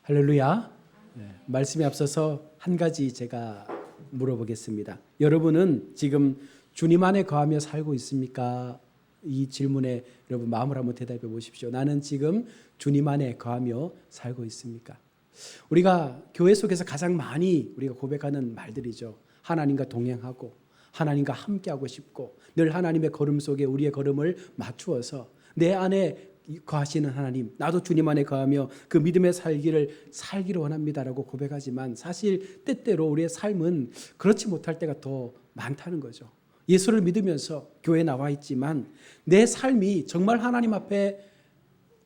할렐루야. 말씀에 앞서서 한 가지 제가 물어보겠습니다. 여러분은 지금 주님 안에 거하며 살고 있습니까? 이 질문에 여러분 마음을 한번 대답해 보십시오. 나는 지금 주님 안에 거하며 살고 있습니까? 우리가 교회 속에서 가장 많이 우리가 고백하는 말들이죠. 하나님과 동행하고 하나님과 함께하고 싶고 늘 하나님의 걸음 속에 우리의 걸음을 맞추어서 내 안에 거하시는 하나님, 나도 주님 안에 거하며 그 믿음의 살기를 원합니다라고 고백하지만 사실 때때로 우리의 삶은 그렇지 못할 때가 더 많다는 거죠. 예수를 믿으면서 교회에 나와 있지만 내 삶이 정말 하나님 앞에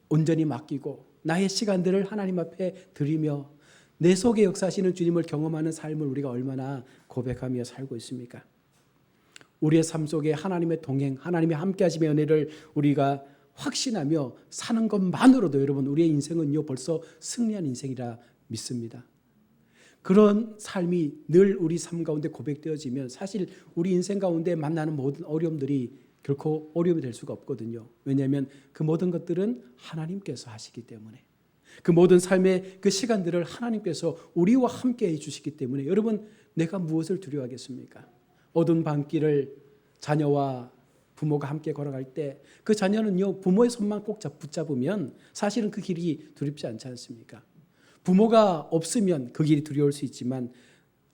온전히 맡기고 나의 시간들을 하나님 앞에 드리며 내 속에 역사하시는 주님을 경험하는 삶을 우리가 얼마나 고백하며 살고 있습니까? 우리의 삶 속에 하나님의 동행, 하나님의 함께 하심의 은혜를 우리가 확신하며 사는 것만으로도 여러분 우리의 인생은요 벌써 승리한 인생이라 믿습니다. 그런 삶이 늘 우리 삶 가운데 고백되어지면 사실 우리 인생 가운데 만나는 모든 어려움들이 결코 어려움이 될 수가 없거든요. 왜냐하면 그 모든 것들은 하나님께서 하시기 때문에 그 모든 삶의 그 시간들을 하나님께서 우리와 함께 해주시기 때문에 여러분 내가 무엇을 두려워하겠습니까? 어두운 밤길을 자녀와 부모가 함께 걸어갈 때 그 자녀는요 부모의 손만 꼭 붙잡으면 사실은 그 길이 두렵지 않지 않습니까? 부모가 없으면 그 길이 두려울 수 있지만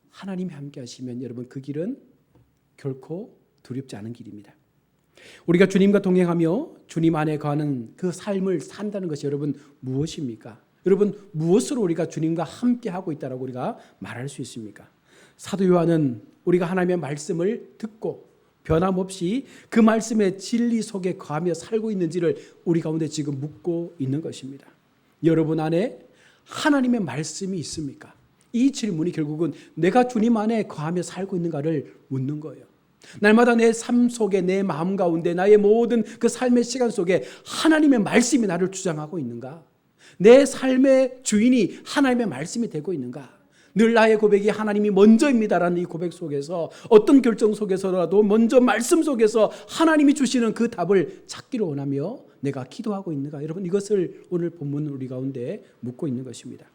하나님이 함께 하시면 여러분 그 길은 결코 두렵지 않은 길입니다. 우리가 주님과 동행하며 주님 안에 거하는 그 삶을 산다는 것이 여러분 무엇입니까? 여러분 무엇으로 우리가 주님과 함께 하고 있다라고 우리가 말할 수 있습니까? 사도 요한은 우리가 하나님의 말씀을 듣고 변함없이 그 말씀의 진리 속에 거하며 살고 있는지를 우리 가운데 지금 묻고 있는 것입니다. 여러분 안에 하나님의 말씀이 있습니까? 이 질문이 결국은 내가 주님 안에 거하며 살고 있는가를 묻는 거예요. 날마다 내 삶 속에 내 마음 가운데 나의 모든 그 삶의 시간 속에 하나님의 말씀이 나를 주장하고 있는가? 내 삶의 주인이 하나님의 말씀이 되고 있는가? 늘 나의 고백이 하나님이 먼저입니다라는 이 고백 속에서 어떤 결정 속에서라도 먼저 말씀 속에서 하나님이 주시는 그 답을 찾기를 원하며 내가 기도하고 있는가? 여러분 이것을 오늘 본문 우리 가운데 묻고 있는 것입니다.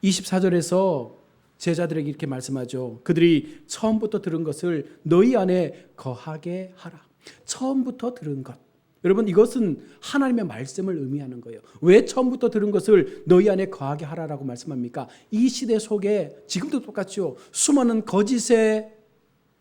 24절에서 제자들에게 이렇게 말씀하죠. 그들이 처음부터 들은 것을 너희 안에 거하게 하라. 처음부터 들은 것. 여러분 이것은 하나님의 말씀을 의미하는 거예요. 왜 처음부터 들은 것을 너희 안에 거하게 하라라고 말씀합니까? 이 시대 속에 지금도 똑같죠. 수많은 거짓의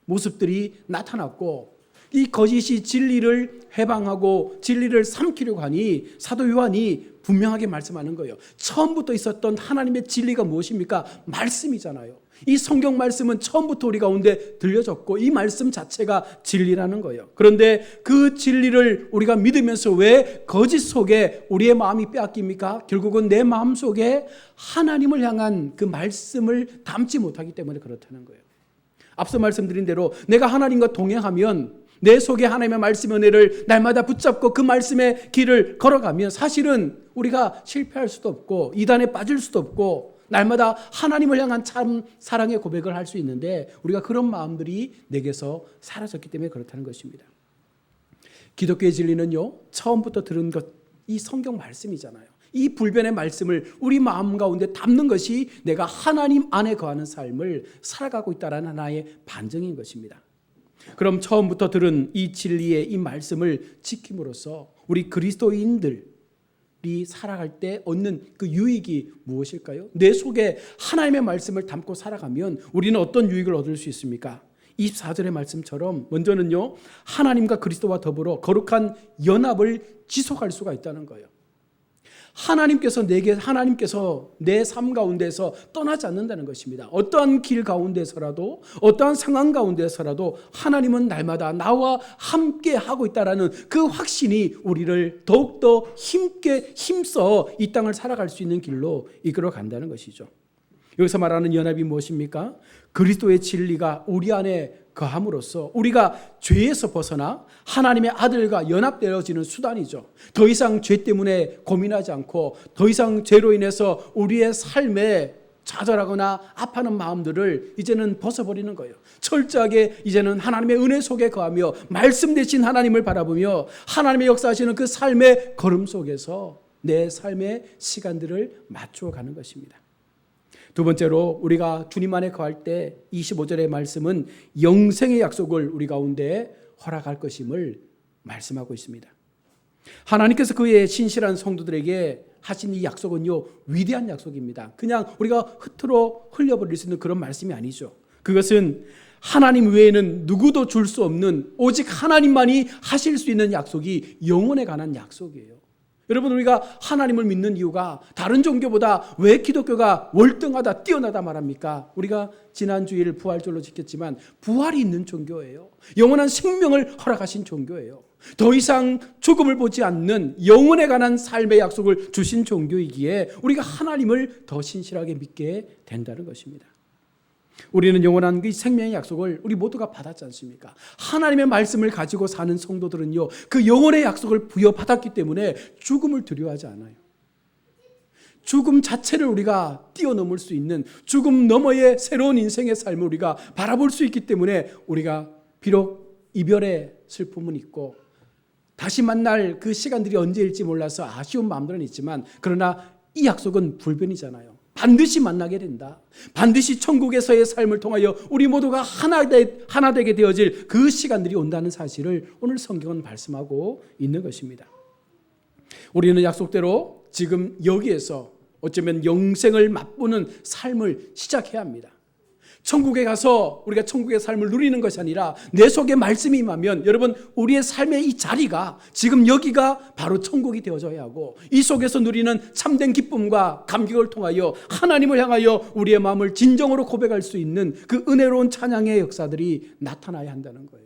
모습들이 나타났고 이 거짓이 진리를 해방하고 진리를 삼키려고 하니 사도 요한이 분명하게 말씀하는 거예요. 처음부터 있었던 하나님의 진리가 무엇입니까? 말씀이잖아요. 이 성경 말씀은 처음부터 우리 가운데 들려졌고 이 말씀 자체가 진리라는 거예요. 그런데 그 진리를 우리가 믿으면서 왜 거짓 속에 우리의 마음이 빼앗깁니까? 결국은 내 마음 속에 하나님을 향한 그 말씀을 담지 못하기 때문에 그렇다는 거예요. 앞서 말씀드린 대로 내가 하나님과 동행하면 내 속에 하나님의 말씀의 은혜를 날마다 붙잡고 그 말씀의 길을 걸어가면 사실은 우리가 실패할 수도 없고 이단에 빠질 수도 없고 날마다 하나님을 향한 참 사랑의 고백을 할 수 있는데 우리가 그런 마음들이 내게서 사라졌기 때문에 그렇다는 것입니다. 기독교의 진리는요 처음부터 들은 것 이 성경 말씀이잖아요. 이 불변의 말씀을 우리 마음 가운데 담는 것이 내가 하나님 안에 거하는 삶을 살아가고 있다는 하나의 반증인 것입니다. 그럼 처음부터 들은 이 진리의 이 말씀을 지킴으로써 우리 그리스도인들이 살아갈 때 얻는 그 유익이 무엇일까요? 내 속에 하나님의 말씀을 담고 살아가면 우리는 어떤 유익을 얻을 수 있습니까? 24절의 말씀처럼 먼저는요 하나님과 그리스도와 더불어 거룩한 연합을 지속할 수가 있다는 거예요. 하나님께서 내 삶 가운데서 떠나지 않는다는 것입니다. 어떠한 길 가운데서라도 어떠한 상황 가운데서라도 하나님은 날마다 나와 함께 하고 있다라는 그 확신이 우리를 더욱더 힘써 이 땅을 살아갈 수 있는 길로 이끌어 간다는 것이죠. 여기서 말하는 연합이 무엇입니까? 그리스도의 진리가 우리 안에 거함으로써 우리가 죄에서 벗어나 하나님의 아들과 연합되어지는 수단이죠. 더 이상 죄 때문에 고민하지 않고 더 이상 죄로 인해서 우리의 삶에 좌절하거나 아파하는 마음들을 이제는 벗어버리는 거예요. 철저하게 이제는 하나님의 은혜 속에 거하며 말씀 대신 하나님을 바라보며 하나님의 역사하시는 그 삶의 걸음 속에서 내 삶의 시간들을 맞추어 가는 것입니다. 두 번째로 우리가 주님 안에 거할 때 25절의 말씀은 영생의 약속을 우리 가운데 허락할 것임을 말씀하고 있습니다. 하나님께서 그의 신실한 성도들에게 하신 이 약속은요, 위대한 약속입니다. 그냥 우리가 흐트러 흘려버릴 수 있는 그런 말씀이 아니죠. 그것은 하나님 외에는 누구도 줄 수 없는, 오직 하나님만이 하실 수 있는 약속이 영혼에 관한 약속이에요. 여러분, 우리가 하나님을 믿는 이유가 다른 종교보다 왜 기독교가 월등하다, 뛰어나다 말합니까? 우리가 지난 주일 부활절로 지켰지만 부활이 있는 종교예요. 영원한 생명을 허락하신 종교예요. 더 이상 죽음을 보지 않는 영혼에 관한 삶의 약속을 주신 종교이기에 우리가 하나님을 더 신실하게 믿게 된다는 것입니다. 우리는 영원한 그 생명의 약속을 우리 모두가 받았지 않습니까? 하나님의 말씀을 가지고 사는 성도들은요, 그 영원의 약속을 부여받았기 때문에 죽음을 두려워하지 않아요. 죽음 자체를 우리가 뛰어넘을 수 있는, 죽음 너머의 새로운 인생의 삶을 우리가 바라볼 수 있기 때문에 우리가 비록 이별의 슬픔은 있고 다시 만날 그 시간들이 언제일지 몰라서 아쉬운 마음들은 있지만, 그러나 이 약속은 불변이잖아요. 반드시 만나게 된다. 반드시 천국에서의 삶을 통하여 우리 모두가 하나 되게 되어질 그 시간들이 온다는 사실을 오늘 성경은 말씀하고 있는 것입니다. 우리는 약속대로 지금 여기에서 어쩌면 영생을 맛보는 삶을 시작해야 합니다. 천국에 가서 우리가 천국의 삶을 누리는 것이 아니라 내 속에 말씀이 임하면, 여러분, 우리의 삶의 이 자리가 지금 여기가 바로 천국이 되어져야 하고, 이 속에서 누리는 참된 기쁨과 감격을 통하여 하나님을 향하여 우리의 마음을 진정으로 고백할 수 있는 그 은혜로운 찬양의 역사들이 나타나야 한다는 거예요.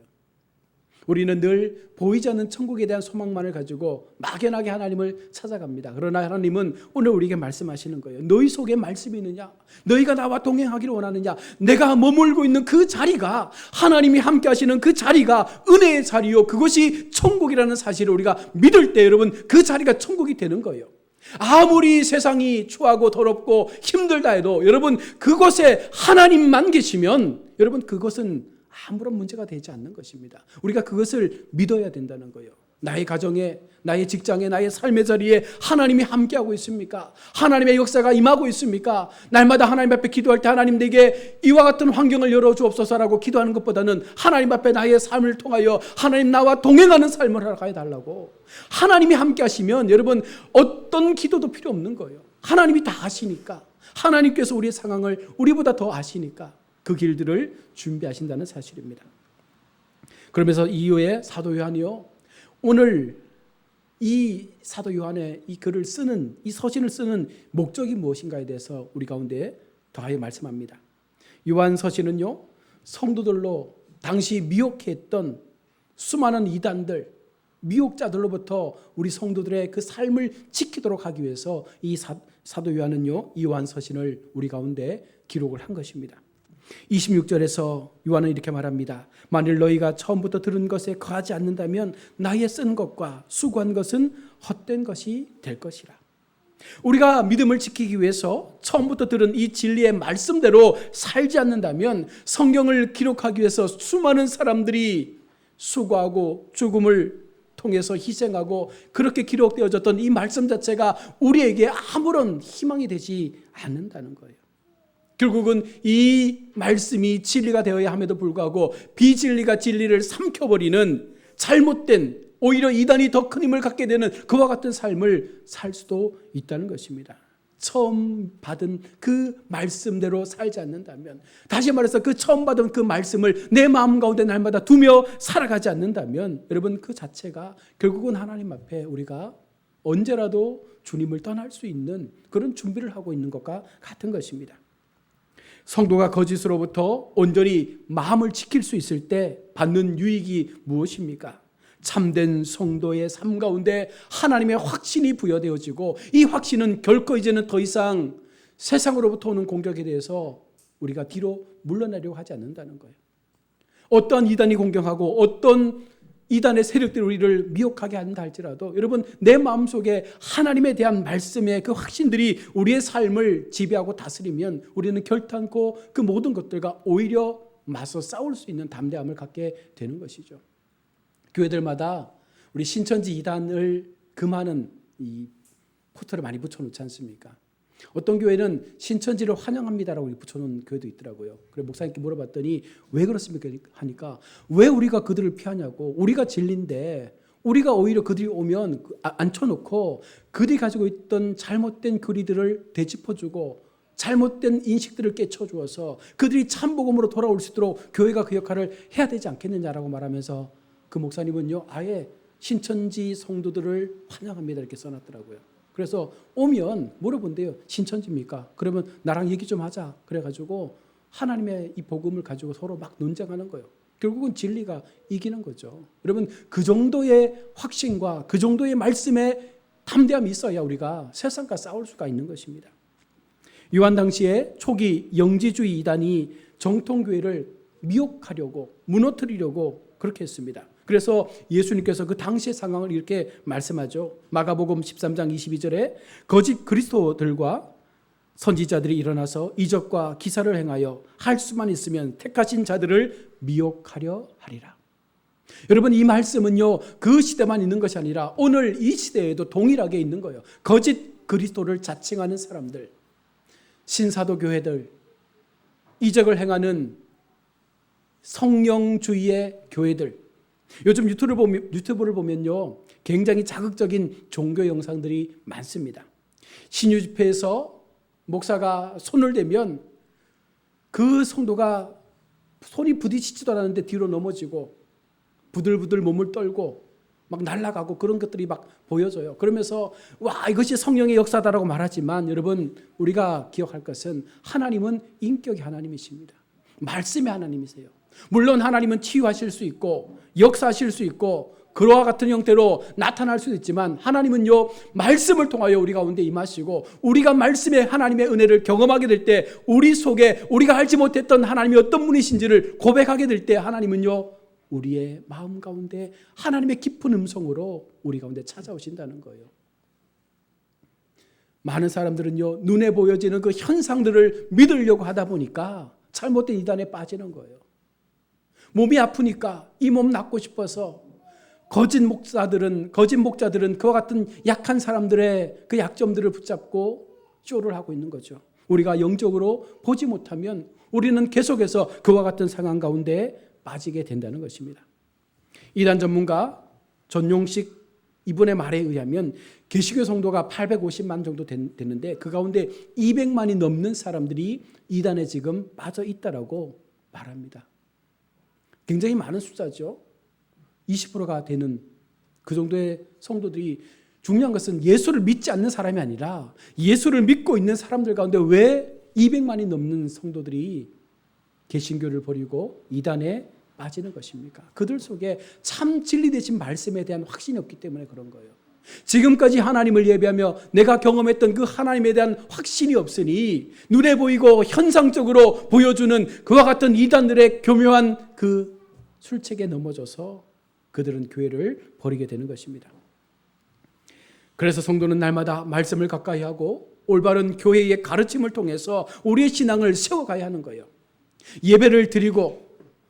우리는 늘 보이지 않는 천국에 대한 소망만을 가지고 막연하게 하나님을 찾아갑니다. 그러나 하나님은 오늘 우리에게 말씀하시는 거예요. 너희 속에 말씀이 있느냐? 너희가 나와 동행하기를 원하느냐? 내가 머물고 있는 그 자리가, 하나님이 함께 하시는 그 자리가 은혜의 자리요, 그것이 천국이라는 사실을 우리가 믿을 때, 여러분, 그 자리가 천국이 되는 거예요. 아무리 세상이 추하고 더럽고 힘들다 해도 여러분, 그곳에 하나님만 계시면 여러분, 그것은 아무런 문제가 되지 않는 것입니다. 우리가 그것을 믿어야 된다는 거예요. 나의 가정에, 나의 직장에, 나의 삶의 자리에 하나님이 함께하고 있습니까? 하나님의 역사가 임하고 있습니까? 날마다 하나님 앞에 기도할 때 하나님 내게 이와 같은 환경을 열어주옵소서라고 기도하는 것보다는 하나님 앞에 나의 삶을 통하여 하나님 나와 동행하는 삶을 하러 달라고. 하나님이 함께 하시면 여러분, 어떤 기도도 필요 없는 거예요. 하나님이 다 아시니까. 하나님께서 우리의 상황을 우리보다 더 아시니까 그 길들을 준비하신다는 사실입니다. 그러면서 이후에 사도 요한이요, 오늘 이 사도 요한의 이 글을 쓰는, 이 서신을 쓰는 목적이 무엇인가에 대해서 우리 가운데 더하여 말씀합니다. 요한 서신은요, 성도들로 당시 미혹했던 수많은 이단들, 미혹자들로부터 우리 성도들의 그 삶을 지키도록 하기 위해서 이 사도 요한은요, 이 요한 서신을 우리 가운데 기록을 한 것입니다. 26절에서 요한은 이렇게 말합니다. 만일 너희가 처음부터 들은 것에 거하지 않는다면 나의 쓴 것과 수고한 것은 헛된 것이 될 것이라. 우리가 믿음을 지키기 위해서 처음부터 들은 이 진리의 말씀대로 살지 않는다면, 성경을 기록하기 위해서 수많은 사람들이 수고하고 죽음을 통해서 희생하고 그렇게 기록되어졌던 이 말씀 자체가 우리에게 아무런 희망이 되지 않는다는 거예요. 결국은 이 말씀이 진리가 되어야 함에도 불구하고 비진리가 진리를 삼켜버리는 잘못된, 오히려 이단이 더 큰 힘을 갖게 되는 그와 같은 삶을 살 수도 있다는 것입니다. 처음 받은 그 말씀대로 살지 않는다면, 다시 말해서 그 처음 받은 그 말씀을 내 마음 가운데 날마다 두며 살아가지 않는다면, 여러분, 그 자체가 결국은 하나님 앞에 우리가 언제라도 주님을 떠날 수 있는 그런 준비를 하고 있는 것과 같은 것입니다. 성도가 거짓으로부터 온전히 마음을 지킬 수 있을 때 받는 유익이 무엇입니까? 참된 성도의 삶 가운데 하나님의 확신이 부여되어지고, 이 확신은 결코 이제는 더 이상 세상으로부터 오는 공격에 대해서 우리가 뒤로 물러나려고 하지 않는다는 거예요. 어떤 이단이 공격하고 어떤 이단의 세력들이 우리를 미혹하게 한다 할지라도, 여러분, 내 마음속에 하나님에 대한 말씀의 그 확신들이 우리의 삶을 지배하고 다스리면 우리는 결탄코 그 모든 것들과 오히려 맞서 싸울 수 있는 담대함을 갖게 되는 것이죠. 교회들마다 우리 신천지 이단을 금하는 이 포스터를 많이 붙여놓지 않습니까? 어떤 교회는 신천지를 환영합니다라고 붙여놓은 교회도 있더라고요. 그래서 목사님께 물어봤더니 왜 그렇습니까? 하니까 왜 우리가 그들을 피하냐고. 우리가 진리인데 우리가 오히려 그들이 오면 앉혀놓고 그들이 가지고 있던 잘못된 교리들을 되짚어주고 잘못된 인식들을 깨쳐주어서 그들이 참복음으로 돌아올 수 있도록 교회가 그 역할을 해야 되지 않겠느냐라고 말하면서 그 목사님은요 아예 신천지 성도들을 환영합니다 이렇게 써놨더라고요. 그래서 오면 물어본대요. 신천지입니까? 그러면 나랑 얘기 좀 하자. 그래가지고 하나님의 이 복음을 가지고 서로 막 논쟁하는 거예요. 결국은 진리가 이기는 거죠. 여러분 그 정도의 확신과 그 정도의 말씀에 담대함이 있어야 우리가 세상과 싸울 수가 있는 것입니다. 요한 당시에 초기 영지주의 이단이 정통교회를 미혹하려고 무너뜨리려고 그렇게 했습니다. 그래서 예수님께서 그 당시의 상황을 이렇게 말씀하죠. 마가복음 13장 22절에 거짓 그리스도들과 선지자들이 일어나서 이적과 기사를 행하여 할 수만 있으면 택하신 자들을 미혹하려 하리라. 여러분 이 말씀은요 그 시대만 있는 것이 아니라 오늘 이 시대에도 동일하게 있는 거예요. 거짓 그리스도를 자칭하는 사람들, 신사도 교회들, 이적을 행하는 성령주의의 교회들. 요즘 유튜브를 보면요 굉장히 자극적인 종교 영상들이 많습니다. 신유 집회에서 목사가 손을 대면 그 성도가 손이 부딪히지도 않았는데 뒤로 넘어지고 부들부들 몸을 떨고 막 날아가고 그런 것들이 막 보여져요. 그러면서 와 이것이 성령의 역사다라고 말하지만 여러분 우리가 기억할 것은 하나님은 인격의 하나님이십니다. 말씀의 하나님이세요. 물론 하나님은 치유하실 수 있고 역사하실 수 있고 그와 같은 형태로 나타날 수도 있지만 하나님은요 말씀을 통하여 우리 가운데 임하시고 우리가 말씀의 하나님의 은혜를 경험하게 될 때 우리 속에 우리가 알지 못했던 하나님이 어떤 분이신지를 고백하게 될 때 하나님은요 우리의 마음 가운데 하나님의 깊은 음성으로 우리 가운데 찾아오신다는 거예요. 많은 사람들은요 눈에 보여지는 그 현상들을 믿으려고 하다 보니까 잘못된 이단에 빠지는 거예요. 몸이 아프니까 이 몸 낫고 싶어서 거짓 목자들은 그와 같은 약한 사람들의 그 약점들을 붙잡고 쇼를 하고 있는 거죠. 우리가 영적으로 보지 못하면 우리는 계속해서 그와 같은 상황 가운데 빠지게 된다는 것입니다. 이단 전문가 전용식 이분의 말에 의하면 개시교 성도가 850만 정도 됐는데 그 가운데 200만이 넘는 사람들이 이단에 지금 빠져 있다라고 말합니다. 굉장히 많은 숫자죠. 20%가 되는 그 정도의 성도들이 중요한 것은 예수를 믿지 않는 사람이 아니라 예수를 믿고 있는 사람들 가운데 왜 200만이 넘는 성도들이 개신교를 버리고 이단에 빠지는 것입니까? 그들 속에 참 진리 되신 말씀에 대한 확신이 없기 때문에 그런 거예요. 지금까지 하나님을 예배하며 내가 경험했던 그 하나님에 대한 확신이 없으니 눈에 보이고 현상적으로 보여주는 그와 같은 이단들의 교묘한 그 술책에 넘어져서 그들은 교회를 버리게 되는 것입니다. 그래서 성도는 날마다 말씀을 가까이 하고 올바른 교회의 가르침을 통해서 우리의 신앙을 세워가야 하는 거예요. 예배를 드리고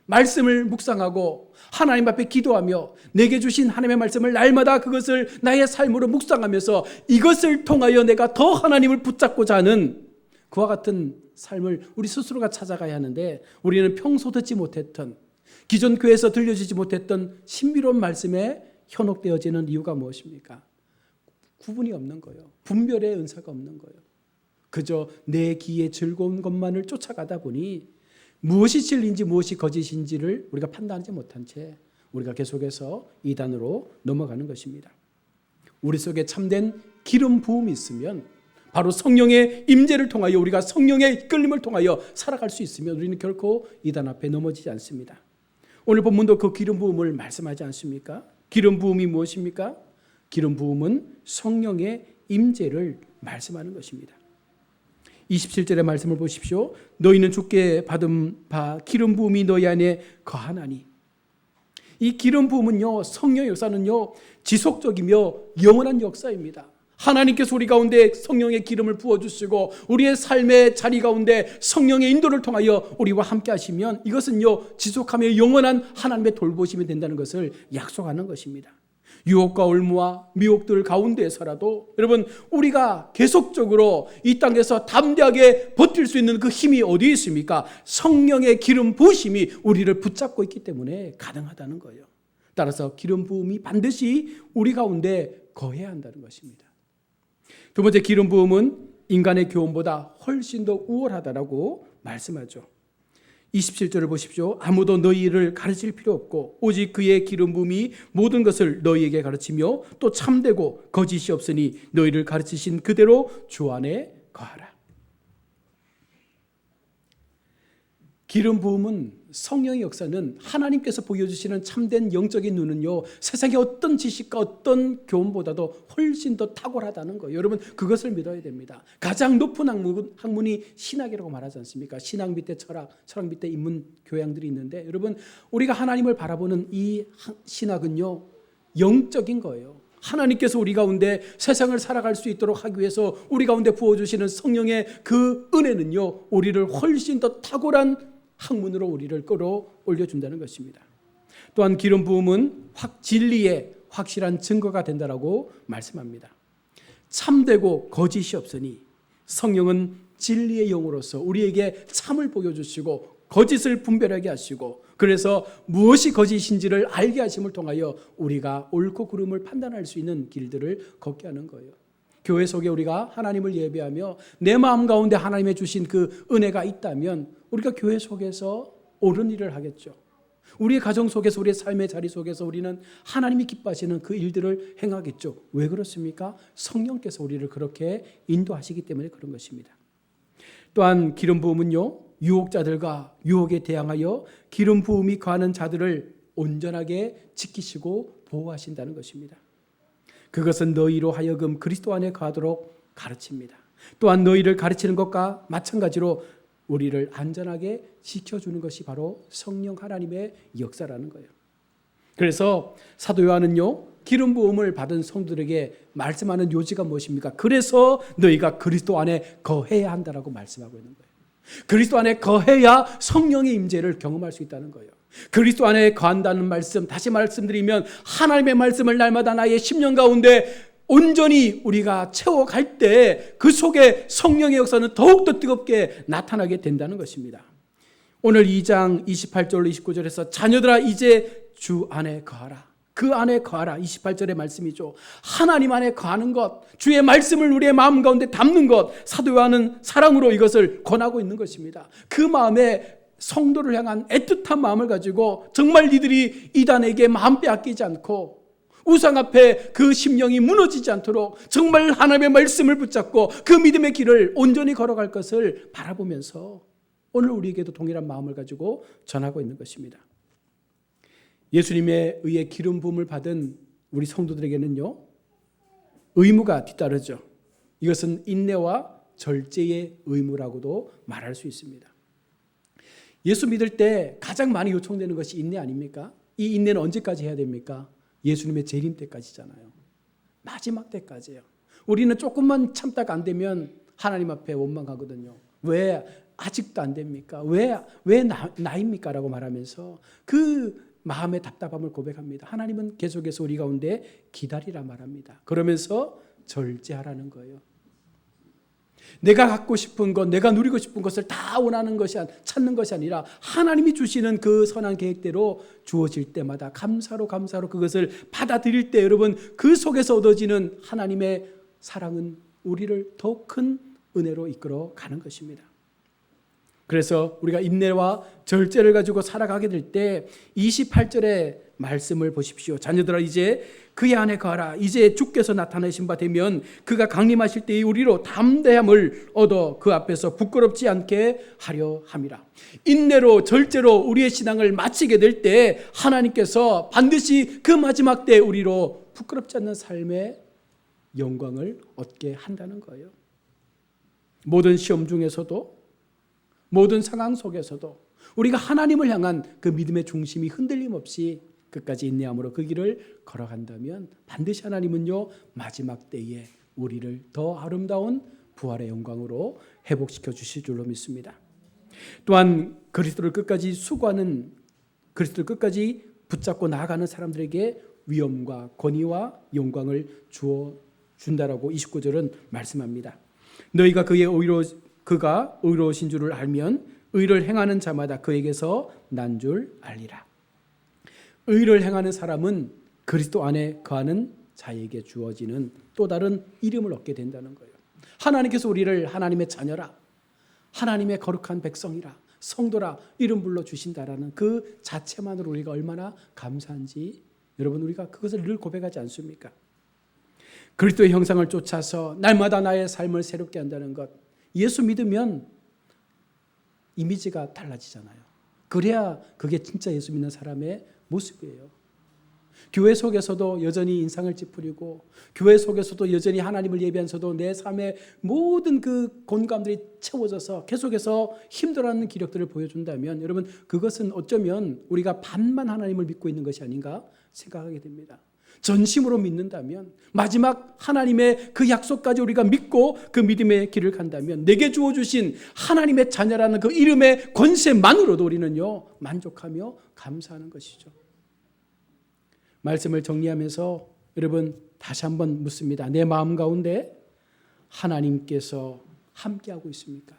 말씀을 묵상하고 하나님 앞에 기도하며 내게 주신 하나님의 말씀을 날마다 그것을 나의 삶으로 묵상하면서 이것을 통하여 내가 더 하나님을 붙잡고자 하는 그와 같은 삶을 우리 스스로가 찾아가야 하는데 우리는 평소 듣지 못했던 기존 교회에서 들려주지 못했던 신비로운 말씀에 현혹되어지는 이유가 무엇입니까? 구분이 없는 거예요. 분별의 은사가 없는 거예요. 그저 내 귀에 즐거운 것만을 쫓아가다 보니 무엇이 진리인지 무엇이 거짓인지를 우리가 판단하지 못한 채 우리가 계속해서 이단으로 넘어가는 것입니다. 우리 속에 참된 기름 부음이 있으면 바로 성령의 임재를 통하여 우리가 성령의 이끌림을 통하여 살아갈 수 있으면 우리는 결코 이단 앞에 넘어지지 않습니다. 오늘 본문도 그 기름 부음을 말씀하지 않습니까? 기름 부음이 무엇입니까? 기름 부음은 성령의 임재를 말씀하는 것입니다. 27절의 말씀을 보십시오. 너희는 주께 받은 바 기름 부음이 너희 안에 거하나니. 이 기름 부음은요, 성령의 역사는요, 지속적이며 영원한 역사입니다. 하나님께서 우리 가운데 성령의 기름을 부어주시고 우리의 삶의 자리 가운데 성령의 인도를 통하여 우리와 함께 하시면 이것은요 지속하며 영원한 하나님의 돌보심이 된다는 것을 약속하는 것입니다. 유혹과 올무와 미혹들 가운데서라도 여러분 우리가 계속적으로 이 땅에서 담대하게 버틸 수 있는 그 힘이 어디에 있습니까? 성령의 기름 부으심이 우리를 붙잡고 있기 때문에 가능하다는 거예요. 따라서 기름 부음이 반드시 우리 가운데 거해야 한다는 것입니다. 두 번째, 기름 부음은 인간의 교훈보다 훨씬 더 우월하다라고 말씀하죠. 27절을 보십시오. 아무도 너희를 가르칠 필요 없고 오직 그의 기름 부음이 모든 것을 너희에게 가르치며 또 참되고 거짓이 없으니 너희를 가르치신 그대로 주 안에 거하라. 기름 부음은 성령의 역사는 하나님께서 보여주시는 참된 영적인 눈은요, 세상의 어떤 지식과 어떤 교훈보다도 훨씬 더 탁월하다는 거예요. 여러분 그것을 믿어야 됩니다. 가장 높은 학문이 신학이라고 말하지 않습니까? 신학 밑에 철학 밑에 인문 교양들이 있는데 여러분 우리가 하나님을 바라보는 이 신학은요 영적인 거예요. 하나님께서 우리 가운데 세상을 살아갈 수 있도록 하기 위해서 우리 가운데 부어주시는 성령의 그 은혜는요 우리를 훨씬 더 탁월한 학문으로 우리를 끌어올려준다는 것입니다. 또한 기름 부음은 진리의 확실한 증거가 된다라고 말씀합니다. 참되고 거짓이 없으니 성령은 진리의 영으로서 우리에게 참을 보여주시고 거짓을 분별하게 하시고 그래서 무엇이 거짓인지를 알게 하심을 통하여 우리가 옳고 그름을 판단할 수 있는 길들을 걷게 하는 거예요. 교회 속에 우리가 하나님을 예배하며 내 마음 가운데 하나님의 주신 그 은혜가 있다면 우리가 교회 속에서 옳은 일을 하겠죠. 우리의 가정 속에서 우리의 삶의 자리 속에서 우리는 하나님이 기뻐하시는 그 일들을 행하겠죠. 왜 그렇습니까? 성령께서 우리를 그렇게 인도하시기 때문에 그런 것입니다. 또한 기름 부음은요 유혹자들과 유혹에 대항하여 기름 부음이 거하는 자들을 온전하게 지키시고 보호하신다는 것입니다. 그것은 너희로 하여금 그리스도 안에 거하도록 가르칩니다. 또한 너희를 가르치는 것과 마찬가지로 우리를 안전하게 지켜주는 것이 바로 성령 하나님의 역사라는 거예요. 그래서 사도 요한은요 기름 부음을 받은 성도들에게 말씀하는 요지가 무엇입니까? 그래서 너희가 그리스도 안에 거해야 한다라고 말씀하고 있는 거예요. 그리스도 안에 거해야 성령의 임재를 경험할 수 있다는 거예요. 그리스도 안에 거한다는 말씀, 다시 말씀드리면 하나님의 말씀을 날마다 나의 심령 가운데 온전히 우리가 채워갈 때 그 속에 성령의 역사는 더욱더 뜨겁게 나타나게 된다는 것입니다. 오늘 2장 28절로 29절에서 자녀들아 이제 주 안에 거하라. 그 안에 거하라. 28절의 말씀이죠. 하나님 안에 거하는 것, 주의 말씀을 우리의 마음 가운데 담는 것, 사도 요한은 사랑으로 이것을 권하고 있는 것입니다. 그 마음에 성도를 향한 애틋한 마음을 가지고 정말 이들이 이단에게 마음 빼앗기지 않고 우상 앞에 그 심령이 무너지지 않도록 정말 하나님의 말씀을 붙잡고 그 믿음의 길을 온전히 걸어갈 것을 바라보면서 오늘 우리에게도 동일한 마음을 가지고 전하고 있는 것입니다. 예수님에 의해 기름 부음을 받은 우리 성도들에게는요 의무가 뒤따르죠. 이것은 인내와 절제의 의무라고도 말할 수 있습니다. 예수 믿을 때 가장 많이 요청되는 것이 인내 아닙니까? 이 인내는 언제까지 해야 됩니까? 예수님의 재림 때까지잖아요. 마지막 때까지예요. 우리는 조금만 참다가 안 되면 하나님 앞에 원망하거든요. 왜 아직도 안 됩니까? 왜 나입니까? 라고 말하면서 그 마음의 답답함을 고백합니다. 하나님은 계속해서 우리 가운데 기다리라 말합니다. 그러면서 절제하라는 거예요. 내가 갖고 싶은 것, 내가 누리고 싶은 것을 다 원하는 것이 찾는 것이 아니라 하나님이 주시는 그 선한 계획대로 주어질 때마다 감사로 그것을 받아들일 때 여러분 그 속에서 얻어지는 하나님의 사랑은 우리를 더 큰 은혜로 이끌어 가는 것입니다. 그래서 우리가 인내와 절제를 가지고 살아가게 될 때 28절의 말씀을 보십시오. 자녀들아 이제 그의 안에 거하라. 이제 주께서 나타내신 바 되면 그가 강림하실 때에 우리로 담대함을 얻어 그 앞에서 부끄럽지 않게 하려 함이라. 인내로 절제로 우리의 신앙을 마치게 될 때 하나님께서 반드시 그 마지막 때 우리로 부끄럽지 않는 삶의 영광을 얻게 한다는 거예요. 모든 시험 중에서도 모든 상황 속에서도 우리가 하나님을 향한 그 믿음의 중심이 흔들림 없이 끝까지 인내함으로 그 길을 걸어간다면 반드시 하나님은요 마지막 때에 우리를 더 아름다운 부활의 영광으로 회복시켜 주실 줄로 믿습니다. 또한 그리스도를 끝까지 수고하는 그리스도를 끝까지 붙잡고 나아가는 사람들에게 위엄과 권위와 영광을 주어 준다라고 29절은 말씀합니다. 너희가 그가 의로우신 줄을 알면 의를 행하는 자마다 그에게서 난 줄 알리라. 의를 행하는 사람은 그리스도 안에 거하는 자에게 주어지는 또 다른 이름을 얻게 된다는 거예요. 하나님께서 우리를 하나님의 자녀라, 하나님의 거룩한 백성이라, 성도라 이름 불러 주신다라는 그 자체만으로 우리가 얼마나 감사한지 여러분 우리가 그것을 늘 고백하지 않습니까? 그리스도의 형상을 쫓아서 날마다 나의 삶을 새롭게 한다는 것, 예수 믿으면 이미지가 달라지잖아요. 그래야 그게 진짜 예수 믿는 사람의 모습이에요. 교회 속에서도 여전히 인상을 찌푸리고 교회 속에서도 여전히 하나님을 예배하면서도 내 삶의 모든 그 곤감들이 채워져서 계속해서 힘들어하는 기력들을 보여준다면 여러분 그것은 어쩌면 우리가 반만 하나님을 믿고 있는 것이 아닌가 생각하게 됩니다. 전심으로 믿는다면 마지막 하나님의 그 약속까지 우리가 믿고 그 믿음의 길을 간다면 내게 주어주신 하나님의 자녀라는 그 이름의 권세만으로도 우리는요 만족하며 감사하는 것이죠. 말씀을 정리하면서 여러분 다시 한번 묻습니다. 내 마음 가운데 하나님께서 함께하고 있습니까?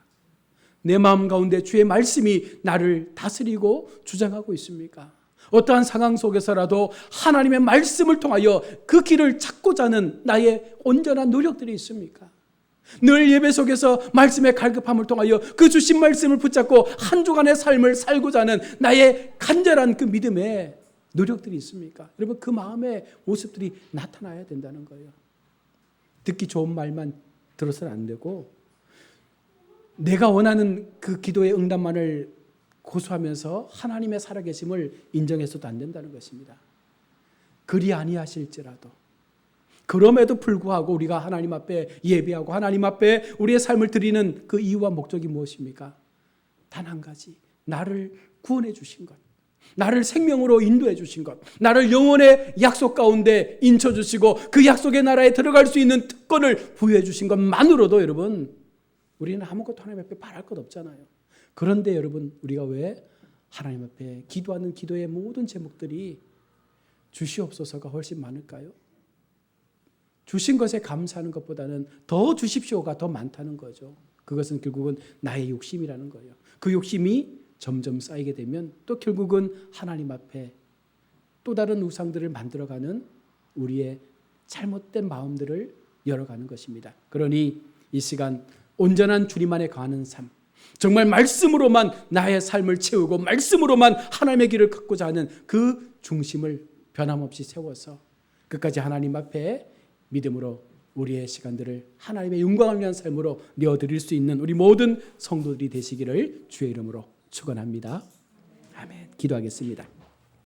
내 마음 가운데 주의 말씀이 나를 다스리고 주장하고 있습니까? 어떠한 상황 속에서라도 하나님의 말씀을 통하여 그 길을 찾고자 하는 나의 온전한 노력들이 있습니까? 늘 예배 속에서 말씀의 갈급함을 통하여 그 주신 말씀을 붙잡고 한 주간의 삶을 살고자 하는 나의 간절한 그 믿음의 노력들이 있습니까? 여러분 그 마음의 모습들이 나타나야 된다는 거예요. 듣기 좋은 말만 들어서는 안 되고 내가 원하는 그 기도의 응답만을 고수하면서 하나님의 살아계심을 인정해서도 안 된다는 것입니다. 그리 아니하실지라도 그럼에도 불구하고 우리가 하나님 앞에 예배하고 하나님 앞에 우리의 삶을 드리는 그 이유와 목적이 무엇입니까? 단 한 가지, 나를 구원해 주신 것, 나를 생명으로 인도해 주신 것, 나를 영원의 약속 가운데 인쳐 주시고 그 약속의 나라에 들어갈 수 있는 특권을 부여해 주신 것만으로도 여러분 우리는 아무것도 하나님 앞에 바랄 것 없잖아요. 그런데 여러분 우리가 왜 하나님 앞에 기도하는 기도의 모든 제목들이 주시옵소서가 훨씬 많을까요? 주신 것에 감사하는 것보다는 더 주십시오가 더 많다는 거죠. 그것은 결국은 나의 욕심이라는 거예요. 그 욕심이 점점 쌓이게 되면 또 결국은 하나님 앞에 또 다른 우상들을 만들어가는 우리의 잘못된 마음들을 열어가는 것입니다. 그러니 이 시간 온전한 주님 안에 거하는 삶, 정말 말씀으로만 나의 삶을 채우고 말씀으로만 하나님의 길을 걷고자 하는 그 중심을 변함없이 세워서 끝까지 하나님 앞에 믿음으로 우리의 시간들을 하나님의 영광을 위한 삶으로 내어드릴 수 있는 우리 모든 성도들이 되시기를 주의 이름으로 축원합니다. 아멘. 기도하겠습니다.